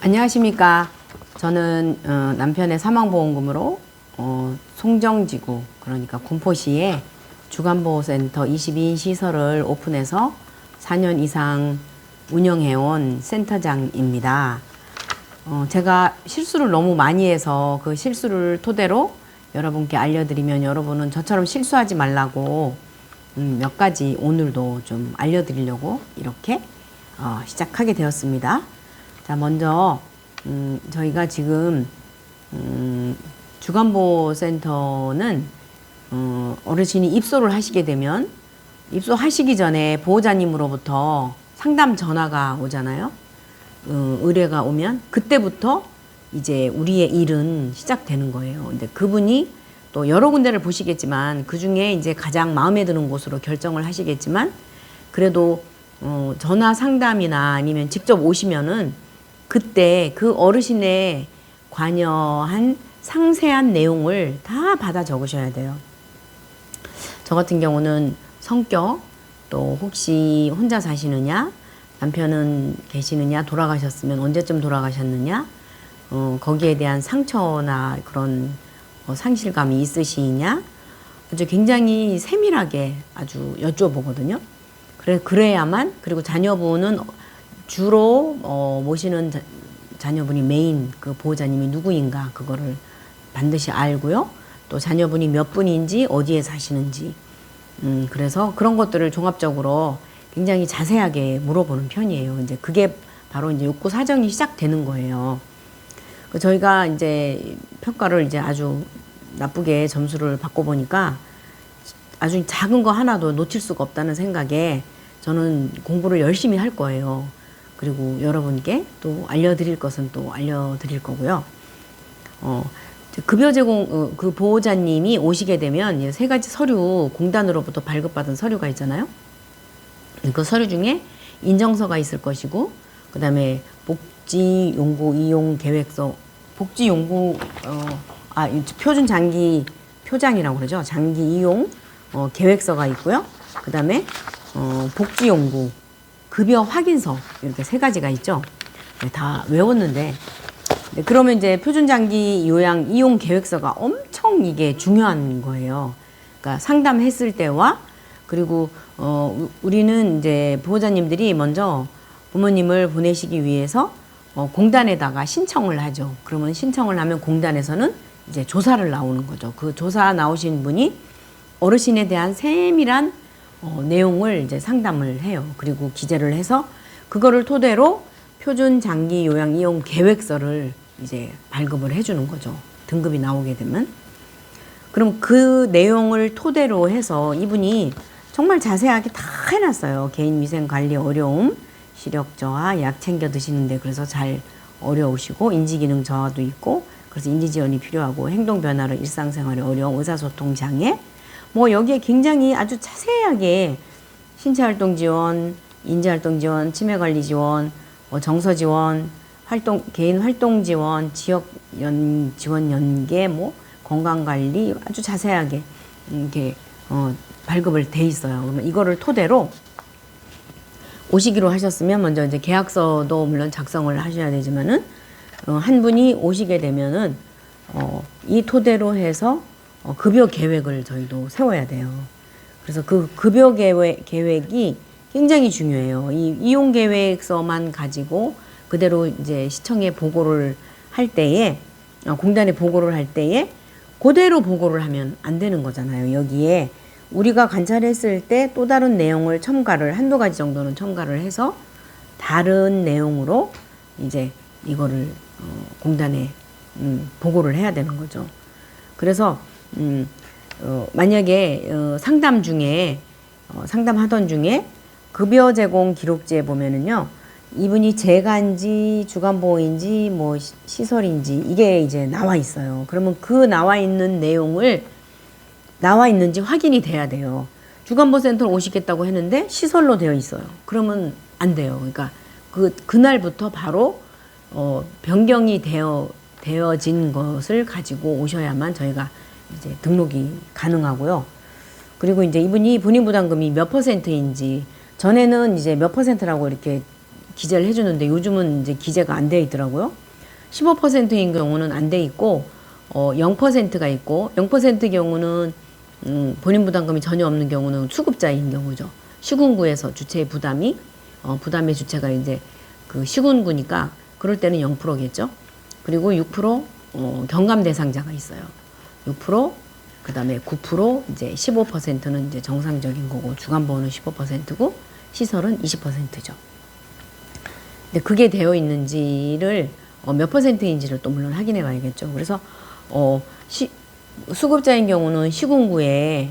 안녕하십니까. 저는 남편의 사망보험금으로 송정지구, 그러니까 군포시에 주간보호센터 22인 시설을 오픈해서 4년 이상 운영해온 센터장입니다. 제가 실수를 너무 많이 해서 그 실수를 토대로 여러분께 알려드리면 여러분은 저처럼 실수하지 말라고 몇 가지 오늘도 좀 알려드리려고 이렇게 시작하게 되었습니다. 자, 먼저 저희가 지금 주간보호센터는 어르신이 입소를 하시게 되면 입소하시기 전에 보호자님으로부터 상담 전화가 오잖아요. 의뢰가 오면 그때부터 이제 우리의 일은 시작되는 거예요. 근데 그분이 또 여러 군데를 보시겠지만 그 중에 이제 가장 마음에 드는 곳으로 결정을 하시겠지만 그래도 전화 상담이나 아니면 직접 오시면은 그때 그 어르신의 관여한 상세한 내용을 다 받아 적으셔야 돼요. 저 같은 경우는 성격, 또 혹시 혼자 사시느냐, 남편은 계시느냐, 돌아가셨으면 언제쯤 돌아가셨느냐, 거기에 대한 상처나 그런 상실감이 있으시냐, 아주 굉장히 세밀하게 아주 여쭤보거든요. 그래야만, 그리고 자녀분은 주로 모시는 자녀분이 메인 그 보호자님이 누구인가 그거를 반드시 알고요. 또 자녀분이 몇 분인지 어디에 사시는지 그래서 그런 것들을 종합적으로 굉장히 자세하게 물어보는 편이에요. 이제 그게 바로 이제 욕구 사정이 시작되는 거예요. 저희가 이제 평가를 이제 아주 나쁘게 점수를 받고 보니까 아주 작은 거 하나도 놓칠 수가 없다는 생각에 저는 공부를 열심히 할 거예요. 그리고 여러분께 또 알려드릴 것은 또 알려드릴 거고요. 급여 제공, 그 보호자님이 오시게 되면 세 가지 서류, 공단으로부터 발급받은 서류가 있잖아요. 그 서류 중에 인정서가 있을 것이고, 그 다음에 복지용구 이용 계획서, 복지용구, 표준 장기 표장이라고 그러죠. 장기 이용 계획서가 있고요. 그 다음에 복지용구 급여 확인서 이렇게 세 가지가 있죠. 네, 다 외웠는데 그러면 이제 표준장기 요양 이용 계획서가 엄청 이게 중요한 거예요. 그러니까 상담했을 때와 그리고 우리는 이제 보호자님들이 먼저 부모님을 보내시기 위해서 공단에다가 신청을 하죠. 그러면 신청을 하면 공단에서는 이제 조사를 나오는 거죠. 그 조사 나오신 분이 어르신에 대한 세밀한 내용을 이제 상담을 해요. 그리고 기재를 해서 그거를 토대로 표준 장기 요양 이용 계획서를 이제 발급을 해주는 거죠. 등급이 나오게 되면. 그럼 그 내용을 토대로 해서 이분이 정말 자세하게 다 해놨어요. 개인 위생 관리 어려움, 시력 저하, 약 챙겨 드시는데 그래서 잘 어려우시고 인지기능 저하도 있고 그래서 인지 지원이 필요하고 행동 변화로 일상생활에 어려움, 의사소통 장애 뭐 여기에 굉장히 아주 자세하게 신체활동 지원, 인지활동 지원, 치매관리 지원, 정서 지원, 개인 활동 지원, 지역 지원 연계, 건강관리 아주 자세하게 이렇게 발급을 돼 있어요. 그러면 이거를 토대로 오시기로 하셨으면 먼저 이제 계약서도 물론 작성을 하셔야 되지만은 한 분이 오시게 되면은 이 토대로 해서 급여 계획을 저희도 세워야 돼요. 그래서 그 급여 계획이 굉장히 중요해요. 이 이용 계획서만 가지고 그대로 이제 시청에 보고를 할 때에 공단에 보고를 할 때에 그대로 보고를 하면 안 되는 거잖아요. 여기에 우리가 관찰했을 때 또 다른 내용을 첨가를 한두 가지 정도는 첨가를 해서 다른 내용으로 이제 이거를 공단에 보고를 해야 되는 거죠. 그래서 만약에 상담 중에 상담하던 중에 급여 제공 기록지에 보면은요 이분이 재가인지 주간보호인지 시설인지 이게 이제 나와 있어요. 그러면 그 나와 있는 내용을 나와 있는지 확인이 돼야 돼요. 주간보호센터로 오시겠다고 했는데 시설로 되어 있어요. 그러면 안 돼요. 그러니까 그날부터 바로 변경이 되어진 것을 가지고 오셔야만 저희가 이제 등록이 가능하고요. 그리고 이제 이분이 본인 부담금이 몇 %인지 전에는 이제 몇 %라고 이렇게 기재를 해주는데 요즘은 이제 기재가 안 돼 있더라고요. 15%인 경우는 안 돼 있고 0%가 있고 0% 경우는 본인 부담금이 전혀 없는 경우는 수급자인 경우죠. 시군구에서 주체의 부담이 부담의 주체가 이제 그 시군구니까 그럴 때는 0%겠죠. 그리고 6% 경감 대상자가 있어요. 6% 그다음에 9% 이제 15%는 이제 정상적인 거고 주간보험은 15%고 시설은 20%죠. 근데 그게 되어 있는지를 몇 퍼센트인지를 또 물론 확인해 봐야겠죠. 그래서 수급자인 경우는 시군구에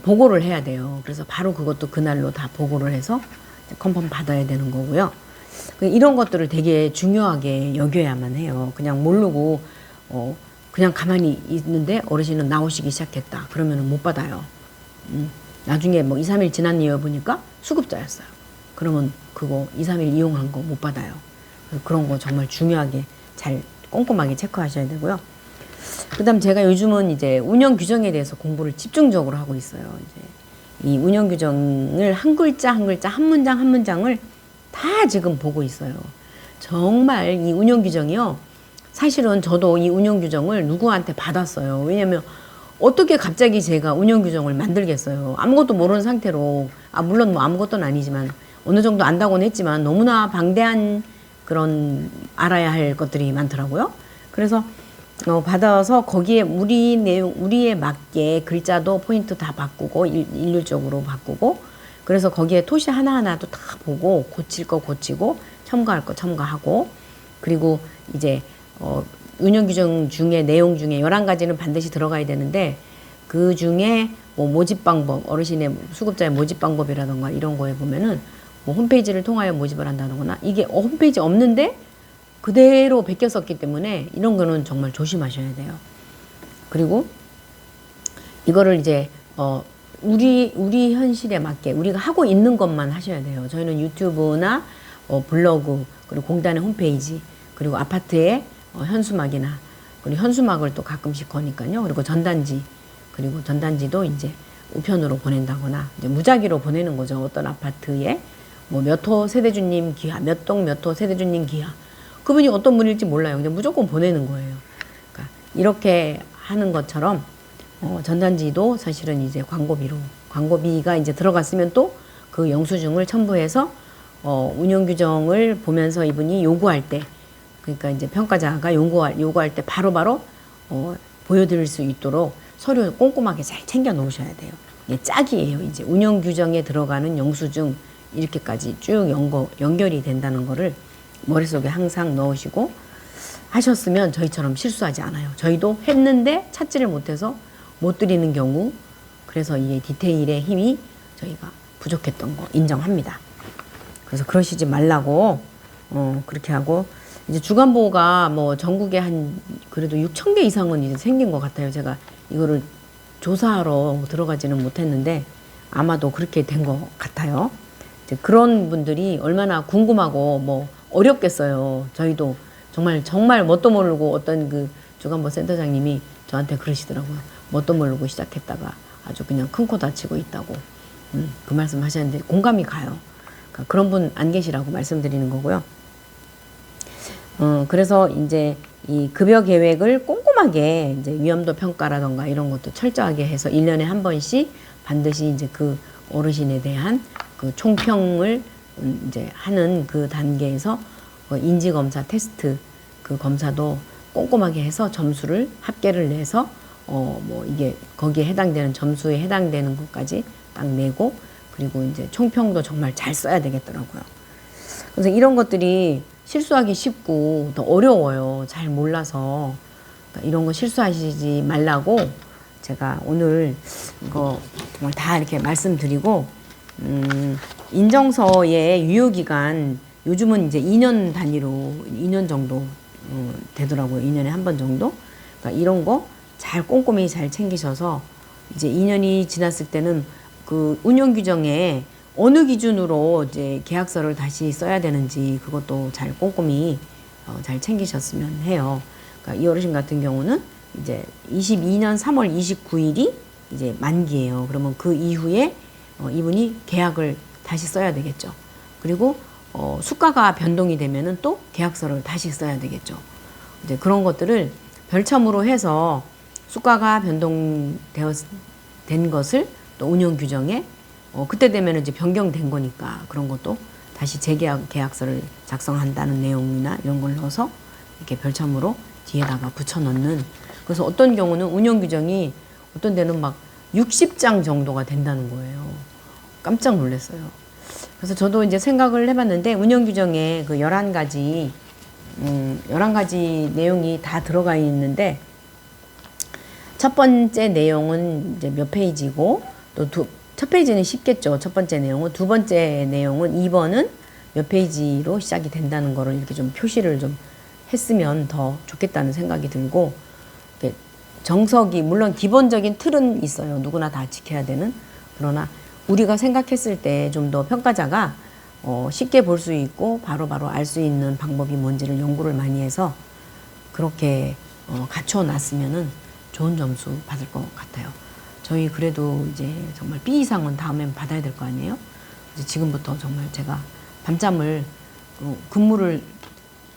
보고를 해야 돼요. 그래서 바로 그것도 그날로 다 보고를 해서 컨펌 받아야 되는 거고요. 이런 것들을 되게 중요하게 여겨야만 해요. 그냥 모르고 그냥 가만히 있는데 어르신은 나오시기 시작했다. 그러면 못 받아요. 나중에 뭐 2, 3일 지난 이후에 보니까 수급자였어요. 그러면 그거 2, 3일 이용한 거 못 받아요. 그런 거 정말 중요하게 잘 꼼꼼하게 체크하셔야 되고요. 그다음 제가 요즘은 이제 운영 규정에 대해서 공부를 집중적으로 하고 있어요. 이제 이 운영 규정을 한 글자 한 글자, 한 문장 한 문장을 다 지금 보고 있어요. 정말 이 운영 규정이요. 사실은 저도 이 운영 규정을 누구한테 받았어요. 왜냐면 어떻게 갑자기 제가 운영 규정을 만들겠어요. 아무것도 모르는 상태로, 물론 뭐 아무것도는 아니지만 어느 정도 안다고는 했지만 너무나 방대한 그런 알아야 할 것들이 많더라고요. 그래서 받아서 거기에 우리에 맞게 글자도 포인트 다 바꾸고 일률적으로 바꾸고, 그래서 거기에 토시 하나하나도 다 보고 고칠 거 고치고 첨가할 거 첨가하고, 그리고 이제 운영 규정 중에 내용 중에 11가지는 반드시 들어가야 되는데 그 중에 뭐 모집 방법, 어르신의 수급자의 모집 방법이라던가 이런 거에 보면은 뭐 홈페이지를 통하여 모집을 한다거나 이게 홈페이지 없는데 그대로 베껴 썼기 때문에 이런 거는 정말 조심하셔야 돼요. 그리고 이거를 이제 우리 현실에 맞게 우리가 하고 있는 것만 하셔야 돼요. 저희는 유튜브나 블로그, 그리고 공단의 홈페이지, 그리고 아파트의 현수막이나, 그리고 현수막을 또 가끔씩 거니까요. 그리고 전단지, 그리고 전단지도 이제 우편으로 보낸다거나 이제 무작위로 보내는 거죠. 어떤 아파트에 뭐 몇 호 세대주님 기하, 몇 동 몇 호 세대주님 기하, 그분이 어떤 분일지 몰라요. 그냥 무조건 보내는 거예요. 그러니까 이렇게 하는 것처럼 전단지도 사실은 이제 광고비가 이제 들어갔으면 또 그 영수증을 첨부해서 운영 규정을 보면서 이분이 요구할 때, 그러니까 이제 평가자가 요구할 때 바로바로 보여드릴 수 있도록 서류 꼼꼼하게 잘 챙겨 놓으셔야 돼요. 이게 짝이에요. 이제 운영 규정에 들어가는 영수증 이렇게까지 쭉 연결이 된다는 거를 머릿속에 항상 넣으시고 하셨으면 저희처럼 실수하지 않아요. 저희도 했는데 찾지를 못해서 못 드리는 경우, 그래서 이게 디테일의 힘이 저희가 부족했던 거 인정합니다. 그래서 그러시지 말라고 그렇게 하고, 이제 주간보호가 뭐 전국에 한 그래도 6,000개 이상은 이제 생긴 것 같아요. 제가 이거를 조사하러 들어가지는 못했는데 아마도 그렇게 된 것 같아요. 이제 그런 분들이 얼마나 궁금하고 뭐 어렵겠어요. 저희도 정말 뭣도 모르고, 어떤 그 주간보호 센터장님이 저한테 그러시더라고요. 뭣도 모르고 시작했다가 아주 그냥 큰 코 다치고 있다고 그 말씀 하셨는데 공감이 가요. 그러니까 그런 분 안 계시라고 말씀드리는 거고요. 그래서 이제 이 급여 계획을 꼼꼼하게 이제 위험도 평가라던가 이런 것도 철저하게 해서 1년에 한 번씩 반드시 이제 그 어르신에 대한 그 총평을 이제 하는 그 단계에서 인지검사 테스트 그 검사도 꼼꼼하게 해서 점수를 합계를 내서 뭐 이게 거기에 해당되는 점수에 해당되는 것까지 딱 내고, 그리고 이제 총평도 정말 잘 써야 되겠더라고요. 그래서 이런 것들이 실수하기 쉽고 더 어려워요. 잘 몰라서. 그러니까 이런 거 실수하시지 말라고 제가 오늘 이거 정말 다 이렇게 말씀드리고, 인정서의 유효기간 요즘은 이제 2년 단위로 2년 정도 되더라고요. 2년에 한 번 정도. 그러니까 이런 거 잘 꼼꼼히 잘 챙기셔서 이제 2년이 지났을 때는 그 운영 규정에 어느 기준으로 이제 계약서를 다시 써야 되는지 그것도 잘 꼼꼼히 잘 챙기셨으면 해요. 그러니까 이 어르신 같은 경우는 이제 22년 3월 29일이 이제 만기예요. 그러면 그 이후에 이분이 계약을 다시 써야 되겠죠. 그리고 수가가 변동이 되면은 또 계약서를 다시 써야 되겠죠. 이제 그런 것들을 별첨으로 해서 수가가 된 것을 또 운영 규정에 그때 되면 이제 변경된 거니까 그런 것도 다시 재계약 계약서를 작성한다는 내용이나 이런 걸 넣어서 이렇게 별첨으로 뒤에다가 붙여 넣는. 그래서 어떤 경우는 운영 규정이 어떤 데는 막 60장 정도가 된다는 거예요. 깜짝 놀랐어요. 그래서 저도 이제 생각을 해봤는데 운영 규정에 그 11가지 내용이 다 들어가 있는데 첫 번째 내용은 이제 몇 페이지고 또 첫 페이지는 쉽겠죠. 첫 번째 내용은. 두 번째 내용은 2번은 몇 페이지로 시작이 된다는 거를 이렇게 좀 표시를 좀 했으면 더 좋겠다는 생각이 들고, 정석이 물론 기본적인 틀은 있어요. 누구나 다 지켜야 되는. 그러나 우리가 생각했을 때 좀 더 평가자가 쉽게 볼 수 있고 바로바로 알 수 있는 방법이 뭔지를 연구를 많이 해서 그렇게 갖춰 놨으면은 좋은 점수 받을 것 같아요. 저희 그래도 이제 정말 B 이상은 다음엔 받아야 될 거 아니에요? 이제 지금부터 정말 제가 밤잠을 근무를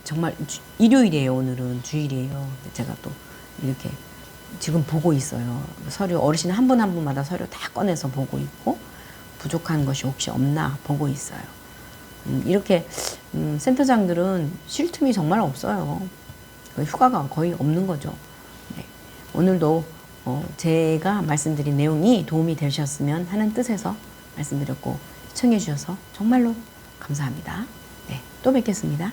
정말 일요일이에요. 오늘은 주일이에요. 제가 또 이렇게 지금 보고 있어요. 서류 어르신 한 분 한 분마다 서류 다 꺼내서 보고 있고 부족한 것이 혹시 없나 보고 있어요. 이렇게 센터장들은 쉴 틈이 정말 없어요. 휴가가 거의 없는 거죠. 네. 오늘도 제가 말씀드린 내용이 도움이 되셨으면 하는 뜻에서 말씀드렸고 시청해 주셔서 정말로 감사합니다. 네, 또 뵙겠습니다.